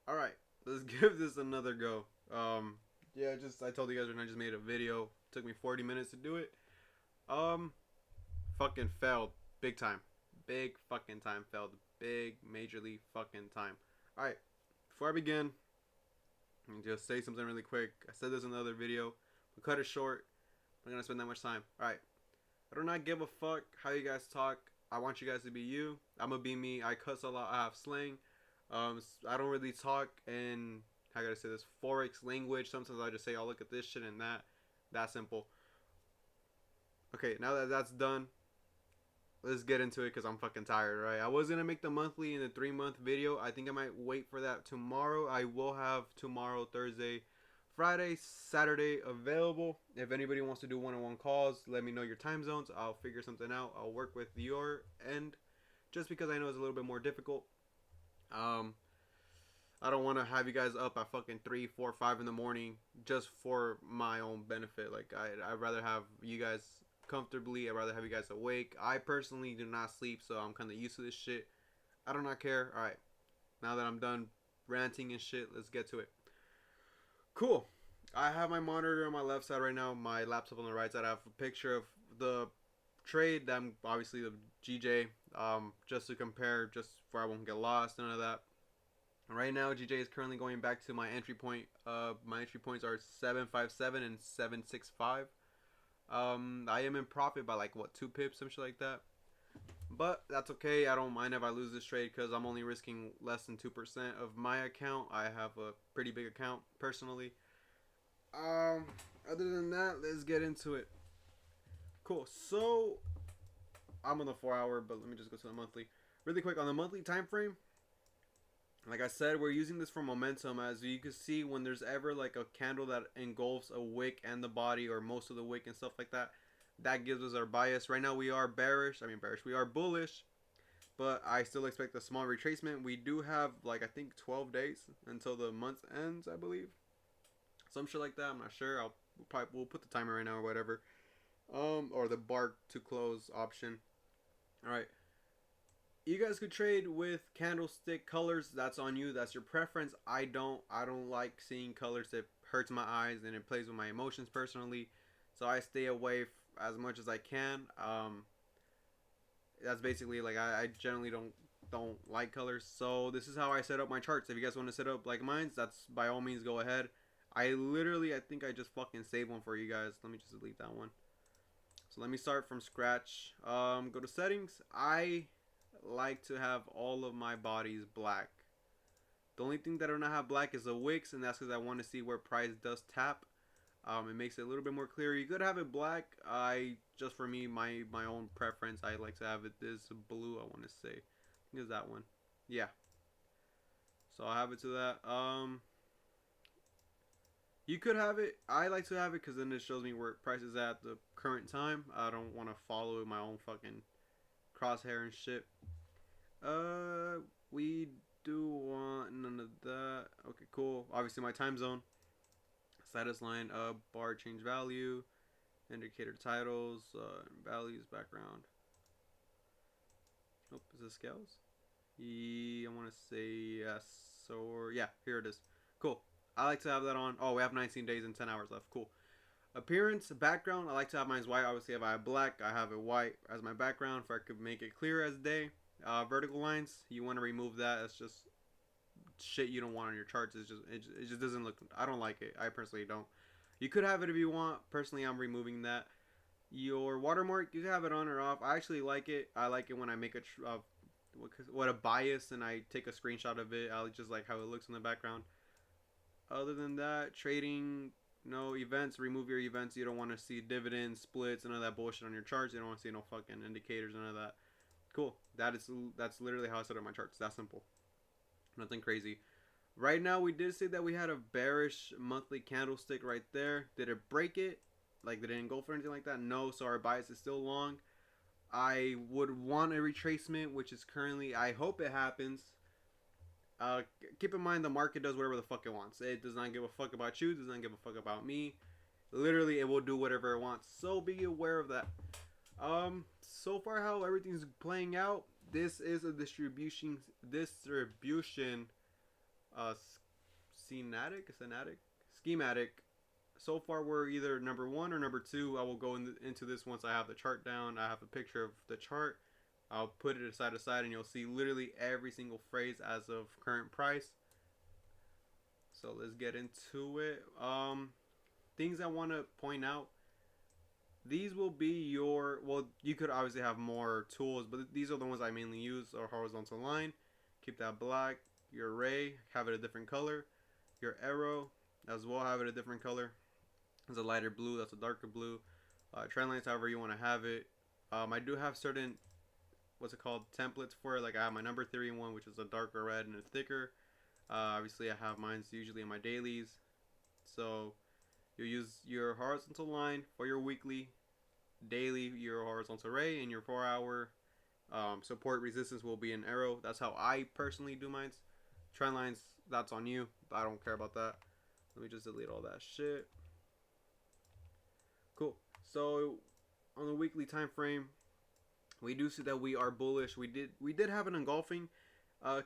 All right, let's give this another go. Yeah, I told you guys when I just made a video. It took me 40 minutes to do it. Um, Fucking failed big time, big fucking time failed, big majorly fucking time. All right, before I begin, let me just say something really quick. I said this in another video. We'll cut it short. I'm not gonna spend that much time. All right, I do not give a fuck how you guys talk. I want you guys to be you. I'm gonna be me. I cuss a lot. I have slang. I don't really talk in, how gotta say this, Forex language. Sometimes I just say, "Oh, look at this shit and that." That simple. Okay, now that that's done, let's get into it because I'm fucking tired. Right? I was gonna make the monthly and the 3 month video. I think I might wait for that tomorrow. I will have tomorrow, Thursday, Friday, Saturday available. If anybody wants to do one-on-one calls, let me know your time zones. I'll figure something out. I'll work with your end, just because I know it's a little bit more difficult. Um, I don't want to have you guys up at fucking 3, 4, 5 in the morning just for my own benefit. Like I'd rather have you guys comfortably. I'd rather have you guys awake. I personally do not sleep, so I'm kind of used to this shit. I do not care. All right, now that I'm done ranting and shit, let's get to it. Cool. I have my monitor on my left side right now. My laptop on the right side. I have a picture of the trade. That I'm obviously the GJ. Just to compare, just for I won't get lost. None of that. Right now, GJ is currently going back to my entry point. My entry points are 757 and 765. I am in profit by like what 2 pips, some shit like that. But that's okay. I don't mind if I lose this trade because I'm only risking less than 2% of my account. I have a pretty big account personally. Um, Other than that, let's get into it. Cool. So I'm on the 4 hour, but let me just go to the monthly really quick. On the monthly time frame, like I said, we're using this for momentum. As you can see, when there's ever like a candle that engulfs a wick and the body, or most of the wick and stuff like that, that gives us our bias. Right now we are bearish. We are bullish, but I still expect a small retracement. We do have like, I think, 12 days until the month ends, I believe. Some shit like that. I'm not sure. We'll put the timer right now or whatever. Or the bar to close option. All right. You guys could trade with candlestick colors. That's on you. That's your preference. I don't like seeing colors. That hurts my eyes and it plays with my emotions personally. So I stay away as much as I can. That's basically like, I generally don't like colors. So this is how I set up my charts. If you guys want to set up like mine, that's by all means go ahead. I think I just fucking saved one for you guys. Let me just delete that one. So let me start from scratch. Go to settings. I like to have all of my bodies black. The only thing that I don't have black is the wicks, and that's because I want to see where price does tap. It makes it a little bit more clear. You could have it black. Just for me, my own preference, I like to have it this blue. I want to say, I think it's that one. Yeah. So I'll have it to that. You could have it. I like to have it because then it shows me where price is at the current time. I don't want to follow my own fucking crosshair and shit. We do want none of that. Okay, cool. Obviously, my time zone. Status line, bar change value, indicator titles, values, background. Nope, is this scales? I want to say yes. Or yeah, here it is. Cool. I like to have that on. Oh, we have 19 days and 10 hours left. Cool. Appearance, background. I like to have mine white. Obviously, if I have black, I have it white as my background, for I could make it clear as day. Vertical lines, you want to remove that. It's just shit you don't want on your charts. It just doesn't look. I don't like it. I personally don't. You could have it if you want. Personally, I'm removing that. Your watermark, you can have it on or off. I actually like it. I like it when I make what a bias and I take a screenshot of it. I just like how it looks in the background. Other than that, trading, no events. Remove your events. You don't want to see dividends, splits, none of that bullshit on your charts. You don't want to see no fucking indicators, none of that. Cool. That's literally how I set up my charts. That simple. Nothing crazy. Right now, we did say that we had a bearish monthly candlestick right there. Did it break it? Like, did it engulf or anything like that? No. So our bias is still long. I would want a retracement, which is currently, I hope it happens. Keep in mind, the market does whatever the fuck it wants. It does not give a fuck about you. It does not give a fuck about me. Literally, it will do whatever it wants. So be aware of that. So far how everything's playing out, this is a distribution uh, schematic. So far, we're either number one or number two. I will go into this once I have the chart down. I have a picture of the chart. I'll put it side to side, and you'll see literally every single phrase as of current price. So let's get into it. Things I want to point out. These will be your, well, you could obviously have more tools, but these are the ones I mainly use. Our horizontal line, keep that black. Your array, have it a different color. Your arrow, as well, have it a different color. There's a lighter blue, that's a darker blue. Trend lines, however you want to have it. I do have certain, what's it called, templates for it. Like I have my number theory one, which is a darker red and a thicker. Obviously, I have mine usually in my dailies. So you use your horizontal line for your weekly, daily, your horizontal array, and your 4 hour support resistance will be an arrow. That's how I personally do mine. Trend lines, that's on you. I don't care about that. Let me just delete all that shit. Cool. So on the weekly time frame, we do see that we are bullish. We did have an engulfing.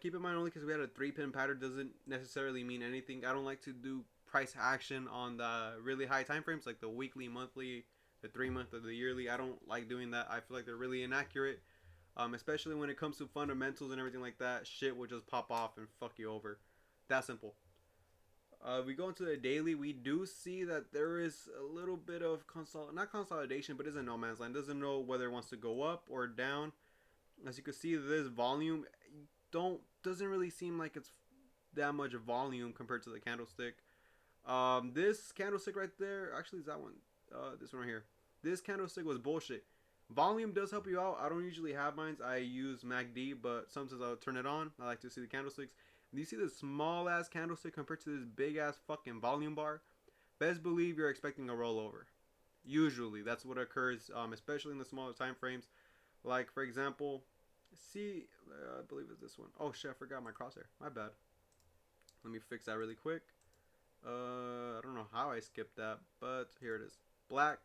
Keep in mind, only because we had a 3-pin pattern doesn't necessarily mean anything. I don't like to do price action on the really high time frames, like the weekly, monthly, the 3-month, or the yearly. I don't like doing that. I feel like they're really inaccurate, especially when it comes to fundamentals and everything like that. Shit will just pop off and fuck you over. That simple. We go into the daily. We do see that there is a little bit of not consolidation, but is a no man's land. Doesn't know whether it wants to go up or down. As you can see, this volume doesn't really seem like it's that much volume compared to the candlestick. This candlestick right there, actually, is that one? This one right here. This candlestick was bullshit. Volume does help you out. I don't usually have mine. I use MACD, but sometimes I'll turn it on. I like to see the candlesticks. Do you see this small ass candlestick compared to this big ass fucking volume bar? Best believe you're expecting a rollover. Usually, that's what occurs, especially in the smaller time frames. Like for example, see, I believe it's this one. Oh shit, I forgot my crosshair. My bad. Let me fix that really quick. I don't know how I skipped that, but here it is. Black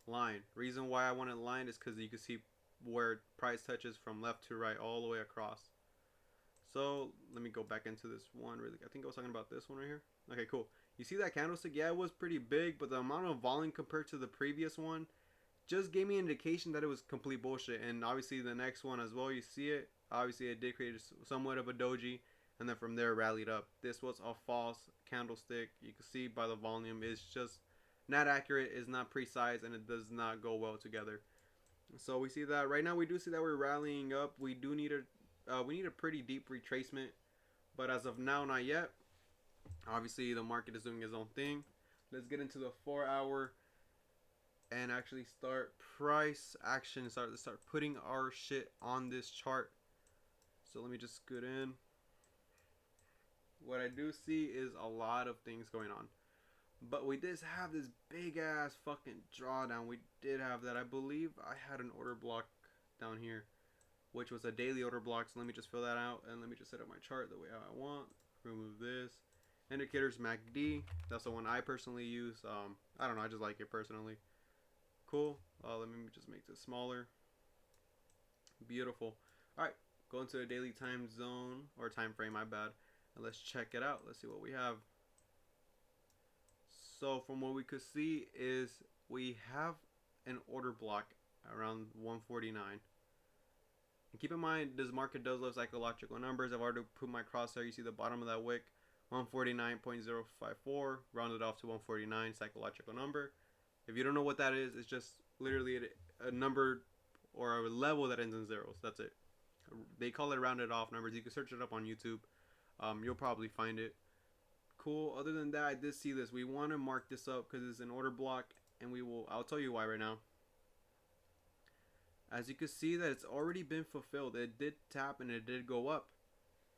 line. Reason why I want it lined is because you can see where price touches from left to right all the way across. So let me go back into this one really. I think I was talking about this one right here. Okay, cool. You see that candlestick? Yeah, it was pretty big, but the amount of volume compared to the previous one just gave me an indication that it was complete bullshit. And obviously the next one as well, you see it. Obviously it did create somewhat of a doji, and then from there rallied up. This was a false candlestick. You can see by the volume, it's just not accurate, it's not precise, and it does not go well together. So we see that right now. We do see that we're rallying up. We do need a pretty deep retracement, but as of now, not yet. Obviously, the market is doing its own thing. Let's get into the 4 hour and actually start price action. Let's start putting our shit on this chart. So let me just scoot in. What I do see is a lot of things going on. But we did have this big ass fucking drawdown. We did have that. I believe I had an order block down here, which was a daily order block. So let me just fill that out and let me just set up my chart the way I want. Remove this. Indicators MACD. That's the one I personally use. I don't know. I just like it personally. Cool. Let me just make this smaller. Beautiful. All right. Go into the daily time zone or time frame. My bad. And let's check it out. Let's see what we have. So from what we could see is we have an order block around 149. And keep in mind, this market does love psychological numbers. I've already put my crosshair. You see the bottom of that wick, 149.054, rounded off to 149, psychological number. If you don't know what that is, it's just literally a number or a level that ends in zeros. That's it. They call it rounded off numbers. You can search it up on YouTube. You'll probably find it. Cool. Other than that, I did see this. We want to mark this up because it's an order block, and I'll tell you why right now. As you can see that it's already been fulfilled. It did tap and it did go up.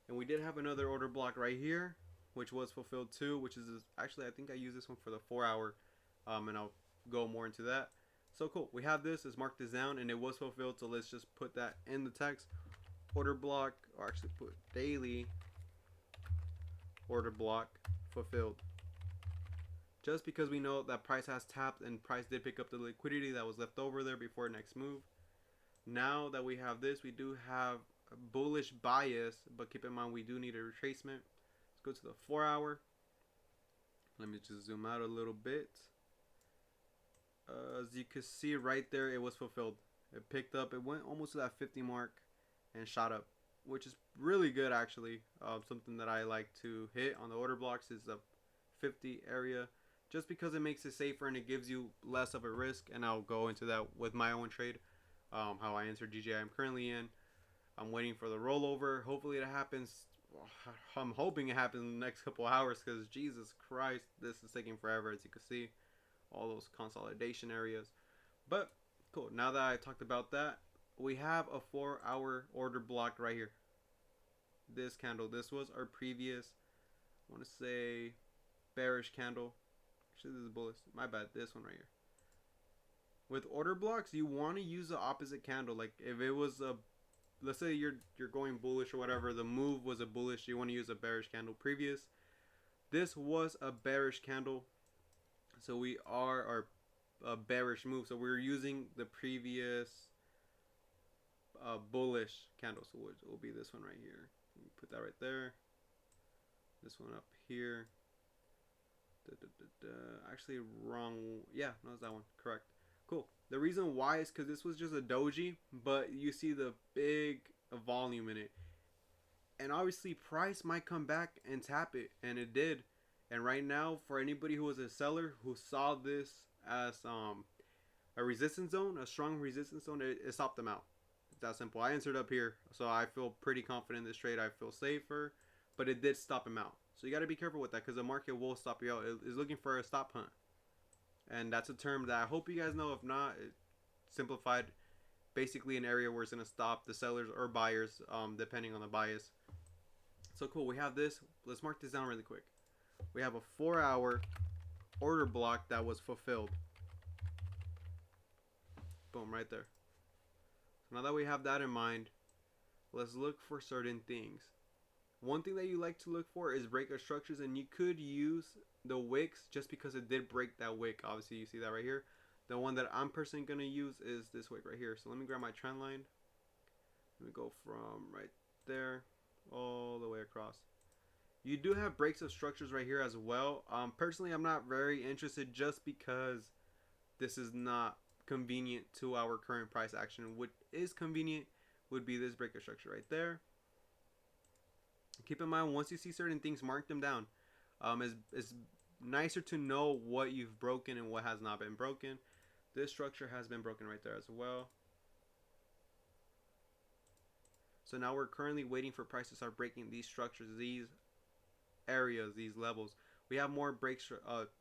And we did have another order block right here, which was fulfilled too, which is actually, I think I use this one for the 4 hour, and I'll go more into that. So cool. We have this. Let's mark this down, and it was fulfilled. So let's just put that in the text. Order block, or actually put daily order block fulfilled. Just because we know that price has tapped and price did pick up the liquidity that was left over there before next move. Now that we have this, we do have a bullish bias, but keep in mind we do need a retracement. Go to the 4-hour. Let me just zoom out a little bit. As you can see right there, it was fulfilled. It picked up. It went almost to that 50 mark and shot up, which is really good actually. Something that I like to hit on the order blocks is the 50 area, just because it makes it safer and it gives you less of a risk. And I'll go into that with my own trade, how I enter GJ I'm currently in. I'm waiting for the rollover. Hopefully it happens. I'm hoping it happens in the next couple hours, because Jesus Christ, this is taking forever, as you can see. All those consolidation areas. But cool, now that I talked about that, we have a 4-hour order block right here. This candle, this was our previous, I want to say, bearish candle. Actually, this is bullish. My bad, this one right here. With order blocks, you want to use the opposite candle. Like if it was a, let's say you're going bullish or whatever, the move was a bullish, you want to use a bearish candle previous. This was a bearish candle, so we are a bearish move. So we're using the previous bullish candle. So it will be this one right here. Put that right there. This one up here. Actually, wrong. Yeah, no, it's that one. Correct. Cool. The reason why is because this was just a doji, but you see the big volume in it. And obviously, price might come back and tap it, and it did. And right now, for anybody who was a seller who saw this as a resistance zone, a strong resistance zone, it stopped them out. It's that simple. I entered up here, so I feel pretty confident in this trade. I feel safer, but it did stop him out. So you got to be careful with that, because the market will stop you out. It is looking for a stop hunt. And that's a term that I hope you guys know. If not, it's simplified. Basically an area where it's going to stop the sellers or buyers, depending on the bias. So cool, we have this. Let's mark this down really quick. We have a 4-hour order block that was fulfilled. Boom, right there. So now that we have that in mind, let's look for certain things. One thing that you like to look for is breakout structures, and you could use the wicks just because it did break that wick. Obviously, you see that right here. The one that I'm personally going to use is this wick right here. So let me grab my trend line. Let me go from right there all the way across. You do have breaks of structures right here as well. Personally, I'm not very interested, just because this is not convenient to our current price action. What is convenient would be this breakout structure right there. Keep in mind, once you see certain things, mark them down. It's nicer to know what you've broken and what has not been broken. This structure has been broken right there as well. So now we're currently waiting for price to start breaking these structures, these areas, these levels. We have more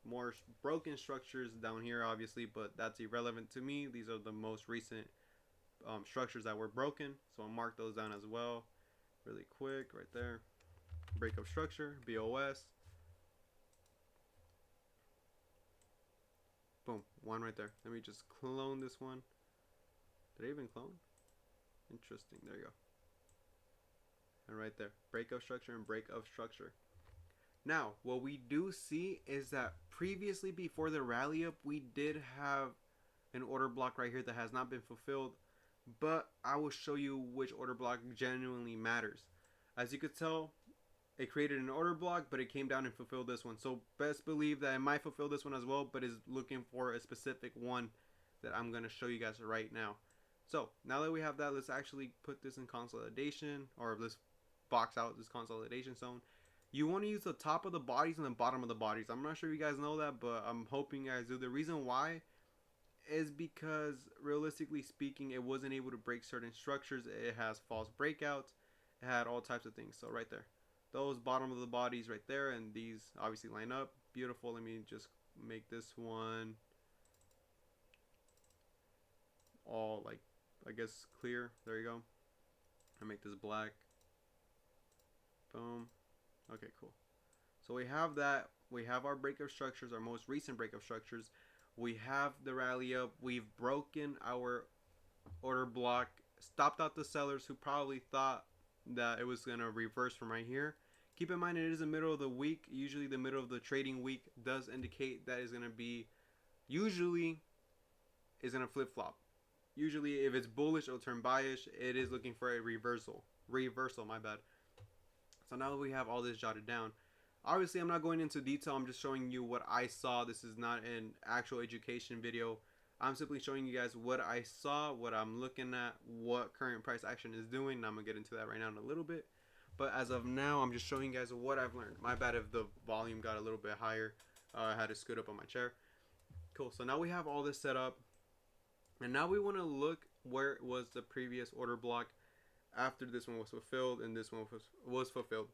more broken structures down here, obviously, but that's irrelevant to me. These are the most recent structures that were broken, so I'll mark those down as well really quick right there. Breakup structure, BOS. Boom, one right there. Let me just clone this one. Did I even clone? Interesting, there you go. And right there, breakup structure and breakup structure. Now, what we do see is that previously, before the rally up, we did have an order block right here that has not been fulfilled, but I will show you which order block genuinely matters. As you could tell, it created an order block, but it came down and fulfilled this one. So best believe that it might fulfill this one as well, but is looking for a specific one that I'm going to show you guys right now. So now that we have that, let's actually put this in consolidation, or let's box out this consolidation zone. You want to use the top of the bodies and the bottom of the bodies. I'm not sure if you guys know that, but I'm hoping you guys do. The reason why is because, realistically speaking, it wasn't able to break certain structures. It has false breakouts. It had all types of things. So right there, those bottom of the bodies right there, and these obviously line up. Beautiful. Let me just make this one all, like, I guess clear. There you go. I make this black. Boom. Okay, cool. So we have that. We have our breakup structures, our most recent breakup structures. We have the rally up. We've broken our order block, stopped out the sellers who probably thought that it was going to reverse from right here. Keep in mind, it is the middle of the week. Usually the middle of the trading week does indicate that is going to be, usually is going to flip-flop. Usually if it's bullish, it'll turn bearish. It is looking for a reversal. My bad. So now that we have all this jotted down, Obviously, I'm not going into detail. I'm just showing you what I saw. This is not an actual education video. I'm simply showing you guys what I saw, what I'm looking at, what current price action is doing. And I'm going to get into that right now in a little bit. But as of now, I'm just showing you guys what I've learned. My bad if the volume got a little bit higher. I had to scoot up on my chair. Cool. So now we have all this set up. And now we want to look where was the previous order block after this one was fulfilled and this one was fulfilled.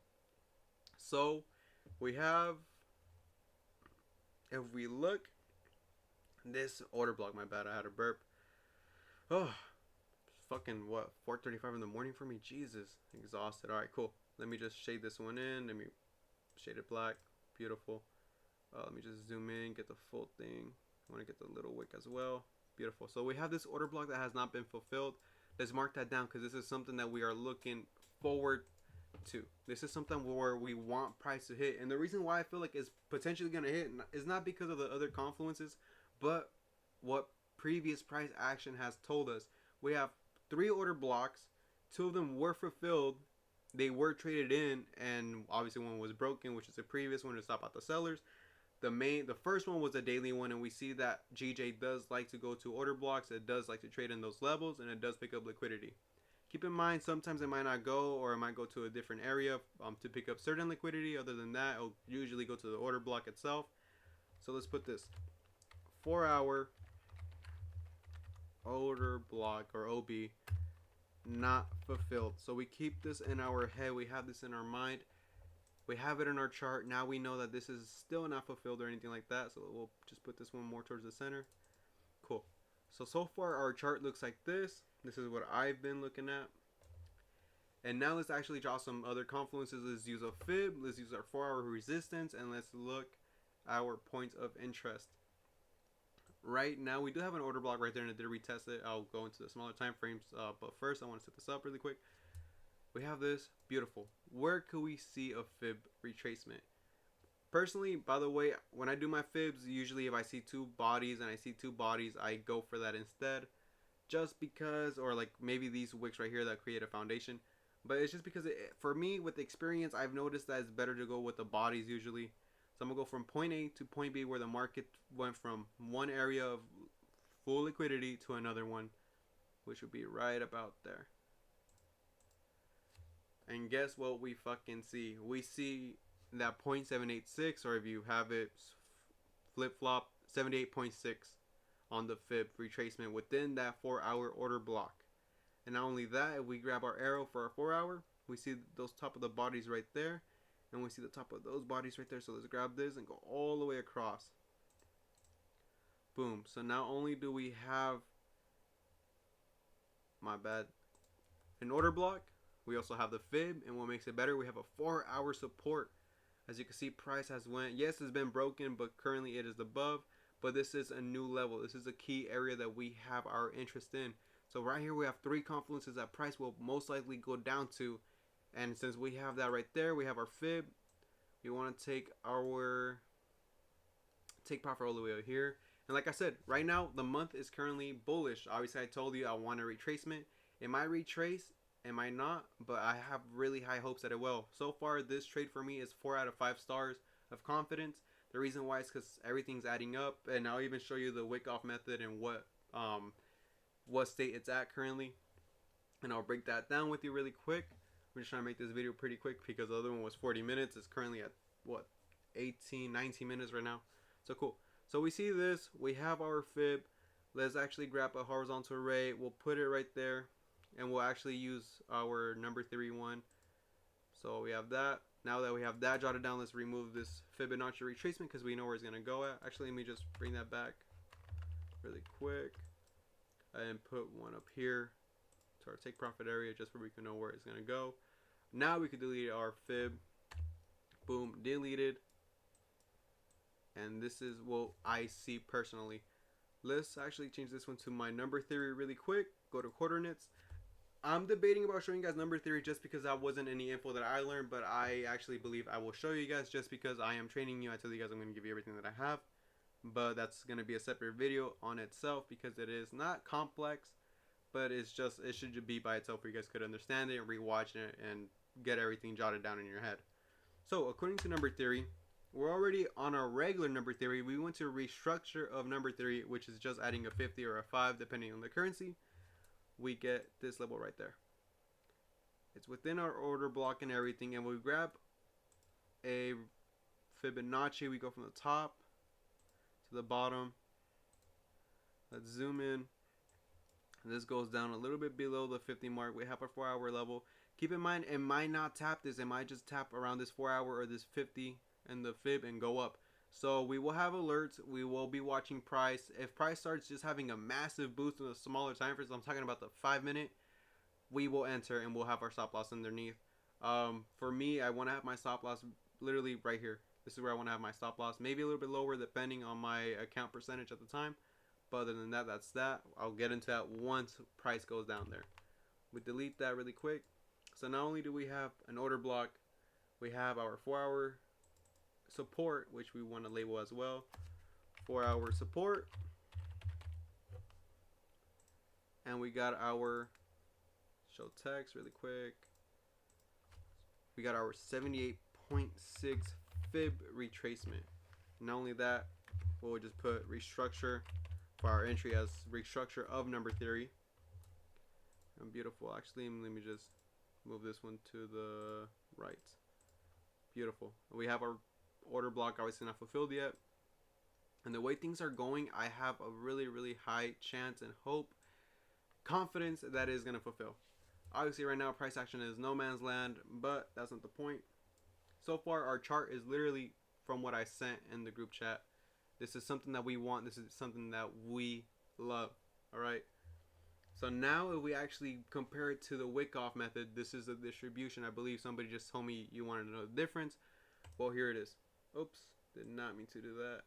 So we have, if we look, this order block, my bad, I had a burp. Oh, fucking what, 4:35 in the morning for me? Jesus, exhausted. All right, cool. Let me just shade this one in. Let me shade it black. Beautiful. Let me just zoom in, get the full thing. I want to get the little wick as well. Beautiful. So we have this order block that has not been fulfilled. Let's mark that down because this is something that we are looking forward to. This is something where we want price to hit. And the reason why I feel like it's potentially going to hit is not because of the other confluences, but what previous price action has told us. We have 3 order blocks. 2 of them were fulfilled. They were traded in, and obviously one was broken, which is the previous one to stop out the sellers. The first one was a daily one, and we see that GJ does like to go to order blocks. It does like to trade in those levels, and it does pick up liquidity. Keep in mind, sometimes it might not go, or it might go to a different area to pick up certain liquidity. Other than that, it'll usually go to the order block itself. So let's put this 4-hour order block, or OB, not fulfilled. So we keep this in our head. We have this in our mind. We have it in our chart. Now we know that this is still not fulfilled or anything like that. So we'll just put this one more towards the center. Cool. So far our chart looks like this. This is what I've been looking at. And now let's actually draw some other confluences. Let's use a fib. Let's use our 4-hour resistance. And let's look our points of interest. Right now we do have an order block right there, and it did retest it. I'll go into the smaller time frames. But first I want to set this up really quick. We have this. Beautiful. Where could we see a fib retracement? Personally, by the way, when I do my fibs, usually if I see 2 bodies and I see 2 bodies, I go for that instead. Just because, or like maybe these wicks right here that create a foundation. But it's just because, for me, with experience, I've noticed that it's better to go with the bodies usually. So I'm going to go from point A to point B, where the market went from one area of full liquidity to another one, which would be right about there. And guess what we fucking see? We see that 0.786, or if you have it flip-flop, 78.6 on the fib retracement within that 4-hour order block. And not only that, if we grab our arrow for our 4-hour, we see those top of the bodies right there, and we see the top of those bodies right there. So let's grab this and go all the way across. Boom. So not only do we have, my bad, an order block, we also have the fib, and what makes it better, we have a 4-hour support. As you can see, price has went, yes, it's been broken, but currently it is above. But this is a new level. This is a key area that we have our interest in. So right here we have 3 confluences that price will most likely go down to. And since we have that right there, we have our fib. We want to take profit all the way over here. And like I said, right now the month is currently bullish. Obviously I told you I want a retracement. It might retrace, it might not, but I have really high hopes that it will. So far this trade for me is 4 out of 5 stars of confidence. The reason why is because everything's adding up, and I'll even show you the wick off method and what state it's at currently, and I'll break that down with you really quick. I'm just trying to make this video pretty quick because the other one was 40 minutes. It's currently at what, 18, 19 minutes right now. So cool. So we see this, we have our fib. Let's actually grab a horizontal array. We'll put it right there, and we'll actually use our number 3 one. So we have that. Now that we have that jotted down, let's remove this Fibonacci retracement because we know where it's going to go at. Actually, let me just bring that back really quick and put one up here to our take profit area just so we can know where it's going to go. Now we can delete our fib. Boom, deleted. And this is what I see personally. Let's actually change this one to my number theory really quick. Go to coordinates. I'm debating about showing you guys number theory just because that wasn't any info that I learned, but I actually believe I will show you guys just because I am training you. I tell you guys I'm going to give you everything that I have, but that's going to be a separate video on itself because it is not complex, but it's just, it should be by itself where you guys could understand it and rewatch it and get everything jotted down in your head. So according to number theory, we're already on our regular number theory. We went to restructure of number theory, which is just adding a 50 or a 5 depending on the currency. We get this level right there. It's within our order block and everything, and we grab a Fibonacci. We go from the top to the bottom. Let's zoom in. This goes down a little bit below the 50 mark. We have our 4-hour level. Keep in mind, it might not tap this. It might just tap around this 4-hour or this 50 and the fib and go up. So we will have alerts. We will be watching price. If price starts just having a massive boost in the smaller time frames, I'm talking about the 5-minute, we will enter and we'll have our stop loss underneath. For me, I want to have my stop loss literally right here. This is where I want to have my stop loss. Maybe a little bit lower depending on my account percentage at the time. But other than that, that's that. I'll get into that once price goes down there. We delete that really quick. So not only do we have an order block, we have our 4-hour support, which we want to label as well. 4-hour support. And we got our show text really quick. We got our 78.6 fib retracement. Not only that, we'll just put restructure for our entry as restructure of number theory. And beautiful. Actually, let me just move this one to the right. Beautiful. We have our order block obviously not fulfilled yet. And the way things are going, I have a really, really high chance and hope, confidence that is going to fulfill. Obviously, right now, price action is no man's land, but that's not the point. So far, our chart is literally from what I sent in the group chat. This is something that we want. This is something that we love. All right. So now if we actually compare it to the wick-off method, this is the distribution. I believe somebody just told me you wanted to know the difference. Well, here it is. Oops. Did not mean to do that.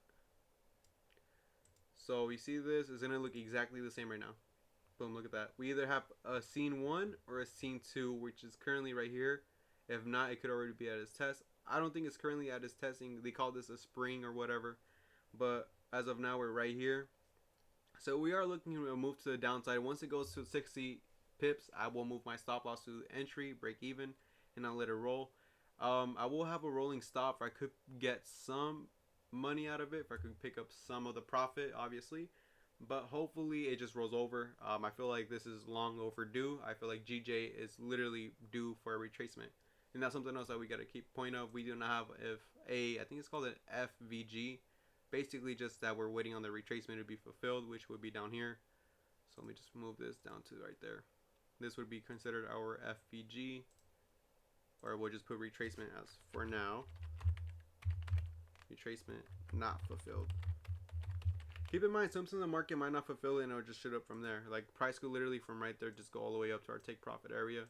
So you see this is going to look exactly the same right now. Boom, look at that. We either have a scene 1 or a scene 2, which is currently right here. If not, it could already be at its test. I don't think it's currently at its testing. They call this a spring or whatever. But as of now, we're right here. So we are looking to move to the downside. Once it goes to 60 pips, I will move my stop loss to entry, break even, and I'll let it roll. I will have a rolling stop. I could get some money out of it. If I could pick up some of the profit, obviously. But hopefully it just rolls over. I feel like this is long overdue. I feel like GJ is literally due for a retracement. And that's something else that we got to keep point of. We do not have I think it's called an FVG. Basically just that we're waiting on the retracement to be fulfilled, which would be down here. So let me just move this down to right there. This would be considered our FVG. Or we'll just put retracement as for now. Retracement not fulfilled. Keep in mind, sometimes the market might not fulfill it and it'll just shoot up from there. Like price could literally from right there just go all the way up to our take profit area.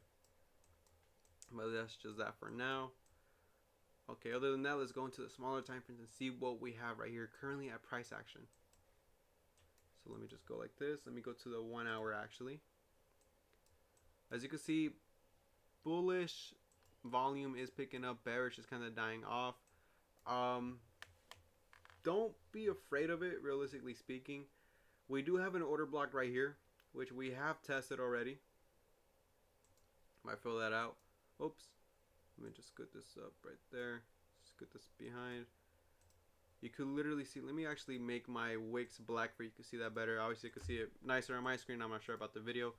But that's just that for now. Okay, other than that, let's go into the smaller time frames and see what we have right here currently at price action. So let me just go like this. Let me go to the 1 hour actually. As you can see, bullish volume is picking up, bearish is kind of dying off. Don't be afraid of it, realistically speaking. We do have an order block right here, which we have tested already. Might fill that out. Oops. Let me just scoot this up right there. Scoot this behind. You could literally see. Let me actually make my wicks black for you to see that better. Obviously, you can see it nicer on my screen. I'm not sure about the video.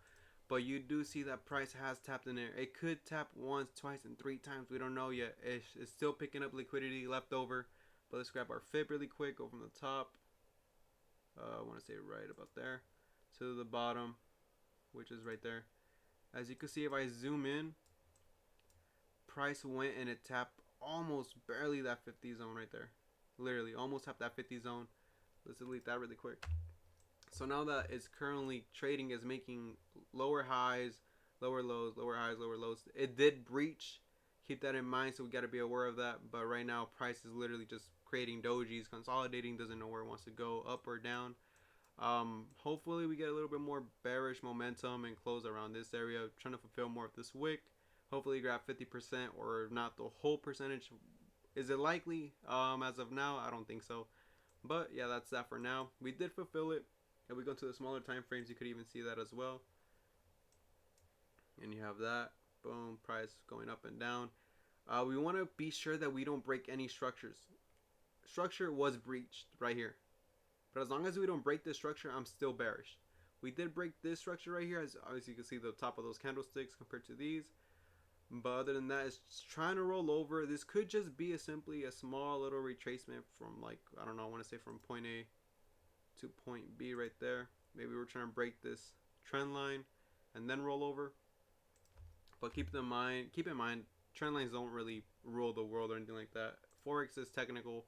But you do see that price has tapped in there. It could tap once, twice, and 3 times. We don't know yet. It's still picking up liquidity left over. But let's grab our fib really quick. Go from the top. I want to say right about there. To the bottom, which is right there. As you can see, if I zoom in, price went and it tapped almost barely that 50 zone right there. Literally almost tapped that 50 zone. Let's delete that really quick. So now that it's currently trading is making lower highs, lower lows, lower highs, lower lows. It did breach. Keep that in mind, so we got to be aware of that. But right now price is literally just creating dojis, consolidating, doesn't know where it wants to go, up or down. Hopefully we get a little bit more bearish momentum and close around this area. Trying to fulfill more of this wick. Hopefully grab 50% or not the whole percentage. Is it likely? As of now, I don't think so. But yeah, that's that for now. We did fulfill it. If we go to the smaller time frames, you could even see that as well. And you have that. Boom, price going up and down. We want to be sure that we don't break any structures. Structure was breached right here, but as long as we don't break this structure, I'm still bearish. We did break this structure right here, as obviously you can see the top of those candlesticks compared to these. But other than that, it's trying to roll over. This could just be simply a small little retracement from, like, I don't know, I want to say from point A to point B right there. Maybe we're trying to break this trend line and then roll over. But keep in mind, trend lines don't really rule the world or anything like that. Forex is technical.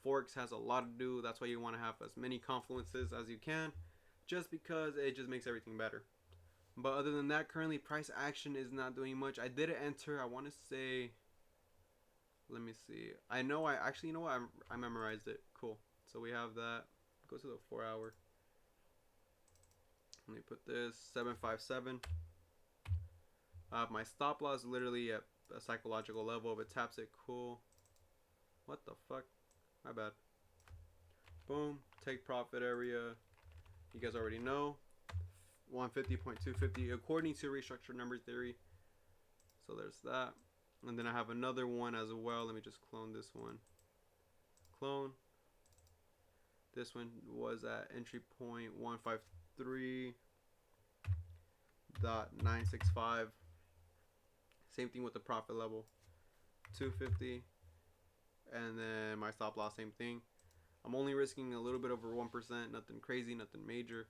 Forex has a lot to do. That's why you want to have as many confluences as you can, just because it just makes everything better. But other than that, currently price action is not doing much. I did enter, I want to say, let me see. I know I actually, you know what, I memorized it. Cool. So we have that. Go to the 4 hour. Let me put this 757. My stop loss literally at a psychological level. If it taps it, cool. What the fuck? My bad. Boom. Take profit area. You guys already know. 150.250 according to restructured number theory. So there's that. And then I have another one as well. Let me just clone this one. Clone. This one was at entry point 153.965. Same thing with the profit level. 250. And then my stop loss, same thing. I'm only risking a little bit over 1%. Nothing crazy, nothing major.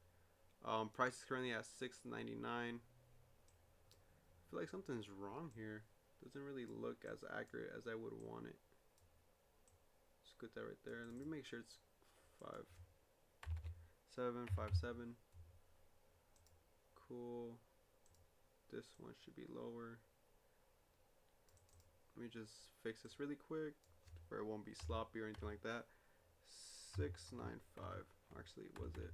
Price is currently at $6.99. I feel like something's wrong here. Doesn't really look as accurate as I would want it. Just put that right there. Let me make sure it's 5757. Cool. This one should be lower. Let me just fix this really quick where it won't be sloppy or anything like that. 695. Actually, was it?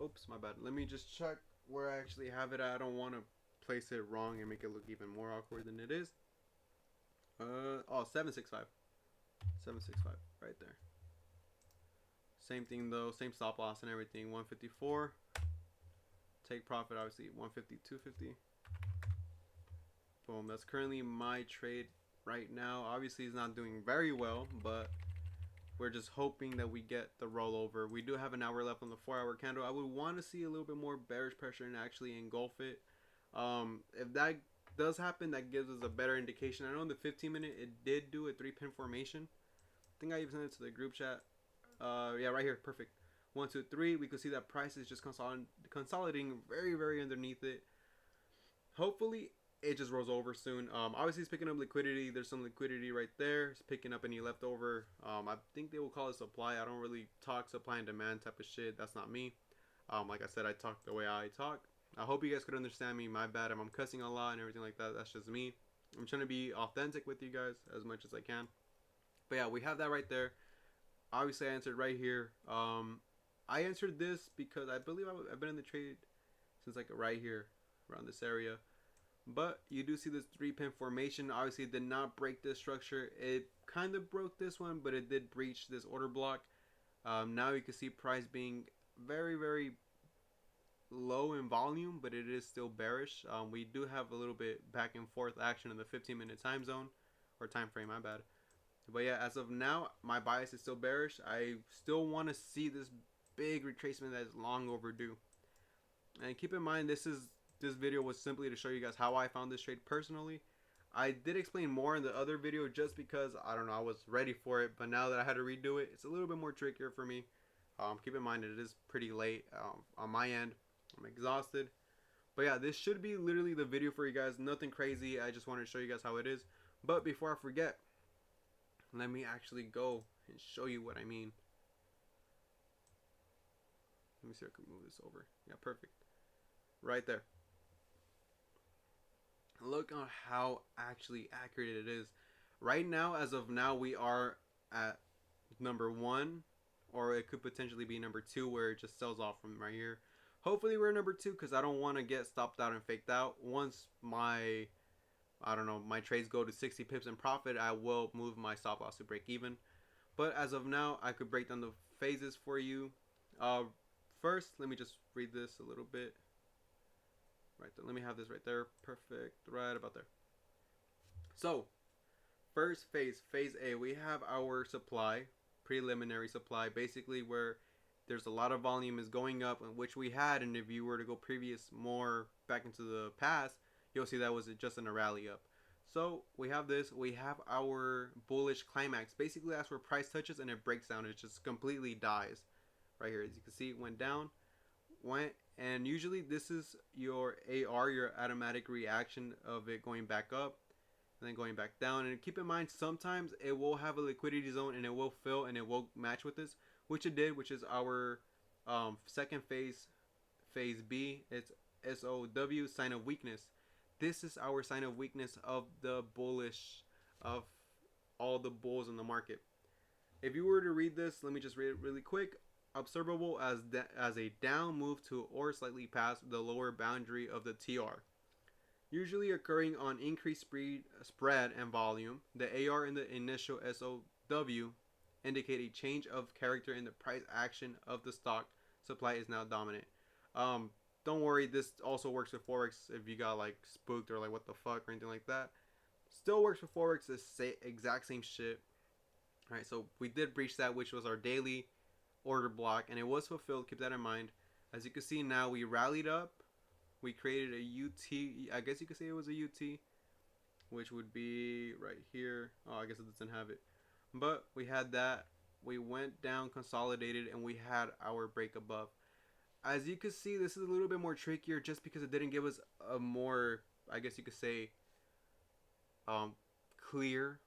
Oops, my bad. Let me just check where I actually have it at. I don't want to place it wrong and make it look even more awkward than it is. 765. 765 right there. Same thing though, same stop loss and everything. 154. Take profit obviously 150, 250. Boom, that's currently my trade right now. Obviously it's not doing very well, but we're just hoping that we get the rollover. We do have an hour left on the 4 hour candle. I would want to see a little bit more bearish pressure and actually engulf it. If that does happen, that gives us a better indication. I know in the 15-minute it did do a 3-pin formation. I think I even sent it to the group chat. Yeah, right here, perfect. 1, 2, 3. We could see that price is just consolidating very underneath it. Hopefully it just rolls over soon. Obviously it's picking up liquidity. There's some liquidity right there. It's picking up any leftover. I think they will call it supply. I don't really talk supply and demand type of shit. That's not me. Like I said, I talk the way I talk. I hope you guys could understand me. My bad if I'm cussing a lot and everything like that. That's just me. I'm trying to be authentic with you guys as much as I can. But yeah, we have that right there. Obviously I answered right here. I answered this because I believe I've been in the trade since like right here around this area. But you do see this 3-pin formation. Obviously it did not break this structure. It kind of broke this one, but it did breach this order block. Now you can see price being very low in volume, but it is still bearish. We do have a little bit back and forth action in the 15-minute time zone or time frame, my bad. But yeah, as of now, my bias is still bearish. I still want to see this big retracement that is long overdue. And keep in mind, this video was simply to show you guys how I found this trade personally. I did explain more in the other video just because, I don't know, I was ready for it. But now that I had to redo it, it's a little bit more trickier for me. Keep in mind, it is pretty late on my end. I'm exhausted. But yeah, this should be literally the video for you guys. Nothing crazy. I just wanted to show you guys how it is. But before I forget, let me actually go and show you what I mean. Let me see if I can move this over. Yeah, perfect. Right there. Look on how actually accurate it is. Right now, as of now, we are at number 1, or it could potentially be number 2 where it just sells off from right here. Hopefully we're number 2 because I don't want to get stopped out and faked out. Once my, I don't know, my trades go to 60 pips in profit, I will move my stop loss to break even. But as of now, I could break down the phases for you. First, let me just read this a little bit. Right there. Let me have this right there. Perfect. Right about there. So first phase A, we have our supply, preliminary supply, basically where there's a lot of volume is going up, which we had, and if you were to go previous more back into the past, you'll see that was just in a rally up. So we have this, we have our bullish climax. Basically that's where price touches and it breaks down, it just completely dies. Right here, as you can see, it went down, went, and usually this is your AR, your automatic reaction of it going back up and then going back down. And keep in mind, sometimes it will have a liquidity zone and it will fill and it will match with this, which it did, which is our second phase B. It's SOW, sign of weakness. This is our sign of weakness of the bullish, of all the bulls in the market. If you were to read this, let me just read it really quick. Observable as a down move to or slightly past the lower boundary of the TR, usually occurring on increased spread and volume. The AR in the initial SOW indicate a change of character in the price action of the stock. Supply is now dominant. Don't worry, this also works with Forex if you got like spooked or like what the fuck or anything like that. Still works with Forex, the exact same shit. Alright, so we did breach that, which was our daily order block, and it was fulfilled. Keep that in mind. As you can see now, we rallied up. We created a UT. I guess you could say it was a UT, which would be right here. Oh, I guess it doesn't have it. But we had that. We went down, consolidated, and we had our break above. As you can see, this is a little bit more trickier just because it didn't give us a more, I guess you could say, clear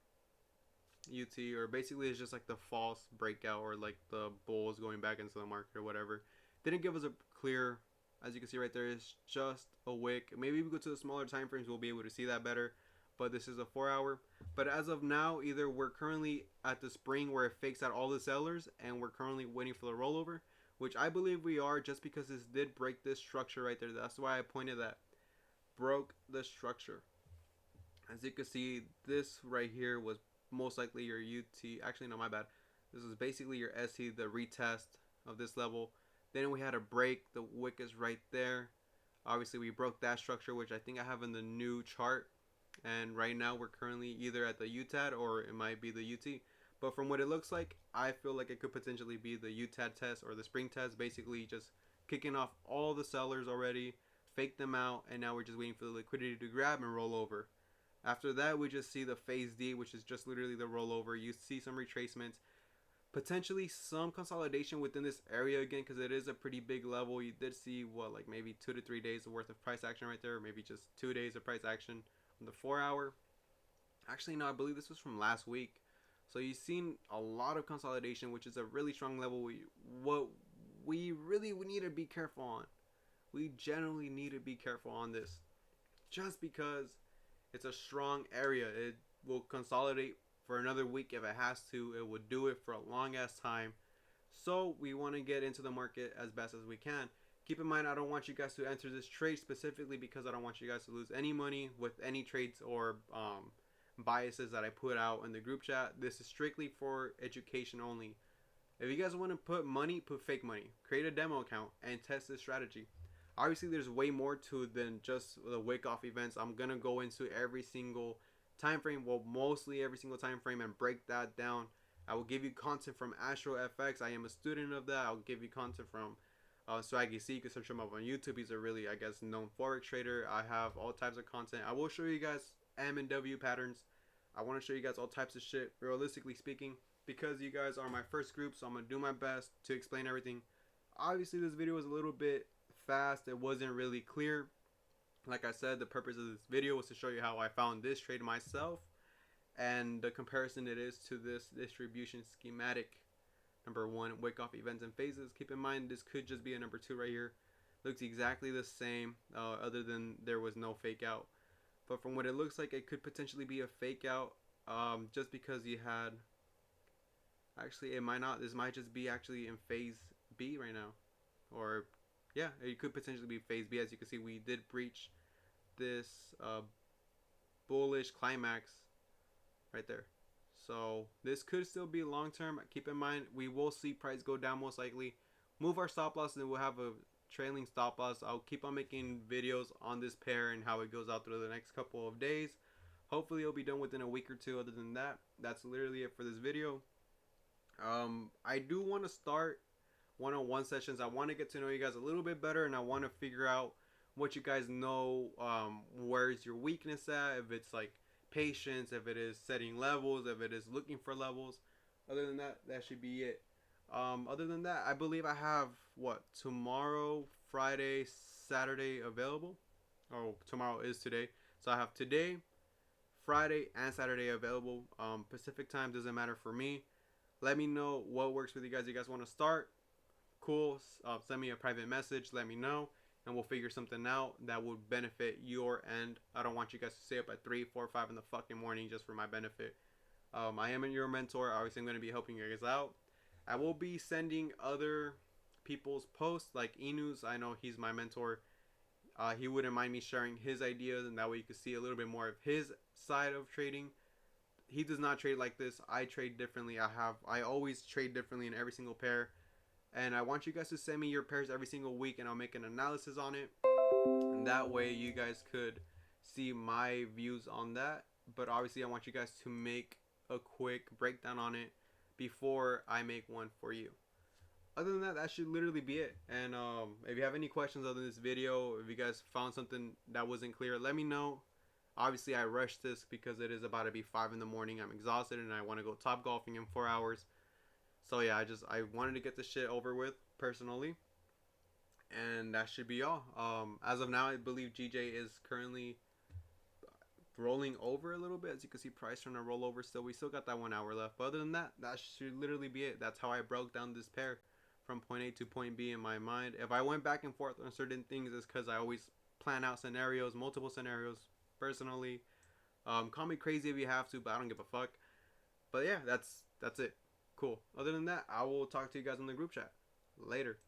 UT, or basically it's just like the false breakout or like the bulls going back into the market or whatever. Didn't give us a clear, as you can see right there, is just a wick. Maybe if we go to the smaller time frames, we'll be able to see that better. But this is a 4 hour. But as of now, either we're currently at the spring where it fakes out all the sellers and we're currently waiting for the rollover, which I believe we are, just because this did break this structure right there. That's why I pointed that. Broke the structure. As you can see, this right here was most likely your UT. Actually, no, my bad. This is basically your ST, the retest of this level. Then we had a break. The wick is right there. Obviously, we broke that structure, which I think I have in the new chart. And right now, we're currently either at the UTAD or it might be the UT. But from what it looks like, I feel like it could potentially be the UTAD test or the spring test. Basically, just kicking off all the sellers already, fake them out, and now we're just waiting for the liquidity to grab and roll over. After that, we just see the phase D, which is just literally the rollover. You see some retracements, potentially some consolidation within this area again, because it is a pretty big level. You did see what, like maybe 2 to 3 days worth of price action right there, or maybe just 2 days of price action on the 4 hour. Actually, no, I believe this was from last week. So you've seen a lot of consolidation, which is a really strong level. What we really need to be careful on. We generally need to be careful on this, just because it's a strong area. It will consolidate for another week if it has to. It will do it for a long ass time. So we want to get into the market as best as we can. Keep in mind, I don't want you guys to enter this trade specifically because I don't want you guys to lose any money with any trades or biases that I put out in the group chat. This is strictly for education only. If you guys want to put money, put fake money. Create a demo account and test this strategy. Obviously, there's way more to it than just the wake off events. I'm gonna go into every single time frame, well, mostly every single time frame, and break that down. I will give you content from Astro FX. I am a student of that. I'll give you content from Swaggy C. You can search him up on YouTube. He's a really, I guess, known Forex trader. I have all types of content. I will show you guys M and W patterns. I want to show you guys all types of shit, realistically speaking, because you guys are my first group, so I'm going to do my best to explain everything. Obviously, this video was a little bit fast. It wasn't really clear. Like I said, the purpose of this video was to show you how I found this trade myself and the comparison it is to this distribution schematic. Number 1, wake off events and phases. Keep in mind, this could just be a number 2 right here. Looks exactly the same, other than there was no fake out. But from what it looks like, it could potentially be a fake out, just because you had, actually it might not, this might just be actually in phase B right now. Or yeah, it could potentially be phase B. As you can see, we did breach this bullish climax right there. So this could still be long term. Keep in mind, we will see price go down most likely. Move our stop loss and we'll have a trailing stop loss. I'll keep on making videos on this pair and how it goes out through the next couple of days. Hopefully it'll be done within a week or two. Other than that, that's literally it for this video. I do want to start one-on-one sessions. I want to get to know you guys a little bit better, and I want to figure out what you guys know. Where's your weakness at? If it's like patience, if it is setting levels, if it is looking for levels. Other than that, that should be it. Other than that, I believe I have what, tomorrow, Friday, Saturday available. Oh, tomorrow is today, so I have today, Friday, and Saturday available. Pacific time doesn't matter for me. Let me know what works with you guys. You guys want to start? Cool. Send me a private message. Let me know, and we'll figure something out that would benefit your end. I don't want you guys to stay up at 3, 4, 5 in the fucking morning just for my benefit. I am your mentor. Obviously, I'm going to be helping you guys out. I will be sending other people's posts, like Enu's. I know he's my mentor. He wouldn't mind me sharing his ideas, and that way you can see a little bit more of his side of trading. He does not trade like this. I trade differently. I always trade differently in every single pair. And I want you guys to send me your pairs every single week, and I'll make an analysis on it. And that way you guys could see my views on that. But obviously I want you guys to make a quick breakdown on it before I make one for you. Other than that, that should literally be it. And if you have any questions other than this video, if you guys found something that wasn't clear, let me know. Obviously I rushed this because it is about to be 5 in the morning. I'm exhausted and I want to go top golfing in 4 hours. So yeah, I wanted to get this shit over with personally, and that should be all. As of now, I believe GJ is currently rolling over a little bit. As you can see, price trying to roll over still. We still got that 1 hour left. But other than that, that should literally be it. That's how I broke down this pair from point A to point B in my mind. If I went back and forth on certain things, it's because I always plan out scenarios, multiple scenarios, personally. Call me crazy if you have to, but I don't give a fuck. But yeah, that's it. Cool. Other than that, I will talk to you guys in the group chat. Later.